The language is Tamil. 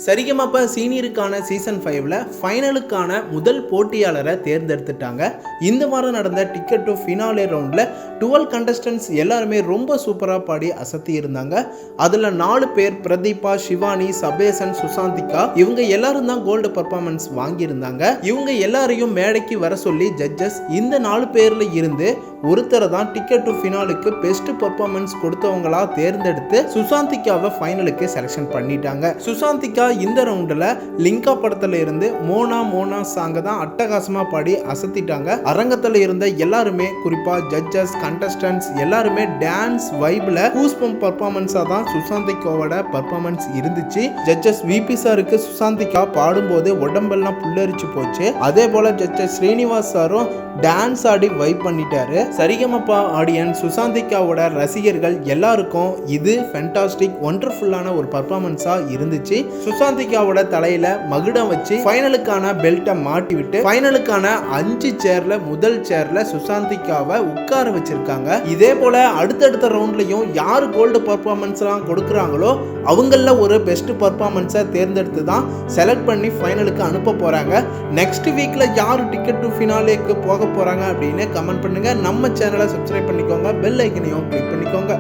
சரிகமப சீனியருக்கான சீசன் 5ல ஃபைனலுக்கான முதல் போட்டியாளரை தேர்ந்தெடுத்துட்டாங்க. இந்த வாரம் நடந்த டிக்கெட் டு ஃபினாலே ரவுண்டில் 12 கண்டஸ்டன்ட்ஸ் எல்லாருமே ரொம்ப சூப்பராக பாடி அசத்தி இருந்தாங்க. அதில் 4 பேர் பிரதீபா, சிவானி, சபேசன், சுசாந்திகா இவங்க எல்லாரும் தான் கோல்டு பர்ஃபார்மன்ஸ் வாங்கியிருந்தாங்க. இவங்க எல்லாரையும் மேடைக்கு வர சொல்லி ஜட்ஜஸ் இந்த 4 பேர்ல இருந்து ஒருத்தரை தான் டிக்கெட் டு ஃபினாலுக்கு பெஸ்ட் பர்ஃபார்மன்ஸ் கொடுத்தவங்களா தேர்ந்தெடுத்து சுசாந்திகாவை ஃபைனலுக்கு செலக்ஷன் பண்ணிட்டாங்க. சுசாந்திகா இந்த ரவுண்டில் லிங்கா படத்துல இருந்து மோனா மோனா சாங்க தான் அட்டகாசமா பாடி அசத்திட்டாங்க. அரங்கத்துல இருந்த எல்லாருமே, குறிப்பா ஜட்ஜஸ், கண்டஸ்டன்ட்ஸ் எல்லாருமே டான்ஸ் வைப்ல கூஸ்பம் பர்ஃபார்மன்ஸா தான் சுசாந்திகாவோட பர்ஃபார்மன்ஸ் இருந்துச்சு. ஜட்ஜஸ் விபி சாருக்கு சுசாந்திகா பாடும்போது உடம்பெல்லாம் புல்லரிச்சு போச்சு. அதே போல ஜட்ஜஸ் ஸ்ரீனிவாஸ் சாரும் டான்ஸ் ஆடி வைப் பண்ணிட்டாரு. சரிகமபா ஆடியன்ஸ், சுசாந்திகாவோட ரசிகர்கள் எல்லாருக்கும் இது ஃபேண்டாஸ்டிக் ஒண்டர்ஃபுல்லான ஒரு பர்ஃபார்மன்ஸா இருந்துச்சு. சுசாந்திகாவோட தலையில மகுடம் வச்சு ஃபைனலுக்கான பெல்ட்டை மாட்டி விட்டு ஃபைனலுக்கான 5 சேர்ல முதல் சேர்ல சுசாந்திகாவை உட்கார வச்சிருக்காங்க. இதே போல அடுத்தடுத்த ரவுண்ட்லயும் யாரு கோல்டு பர்ஃபார்மன்ஸ்லாம் கொடுக்குறாங்களோ அவங்கள ஒரு பெஸ்ட் பர்ஃபார்மன்ஸை தேர்ந்தெடுத்து தான் செலக்ட் பண்ணி ஃபைனலுக்கு அனுப்ப போறாங்க. நெக்ஸ்ட் வீக்ல யாரு டிக்கெட் டு ஃபினாலேக்கு போக போறாங்க அப்படின்னு கமெண்ட் பண்ணுங்க. நம்ம சேனலை சப்ஸ்கிரைப் பண்ணிக்கோங்க, பெல் ஐக்கனையும் கிளிக் பண்ணிக்கோங்க.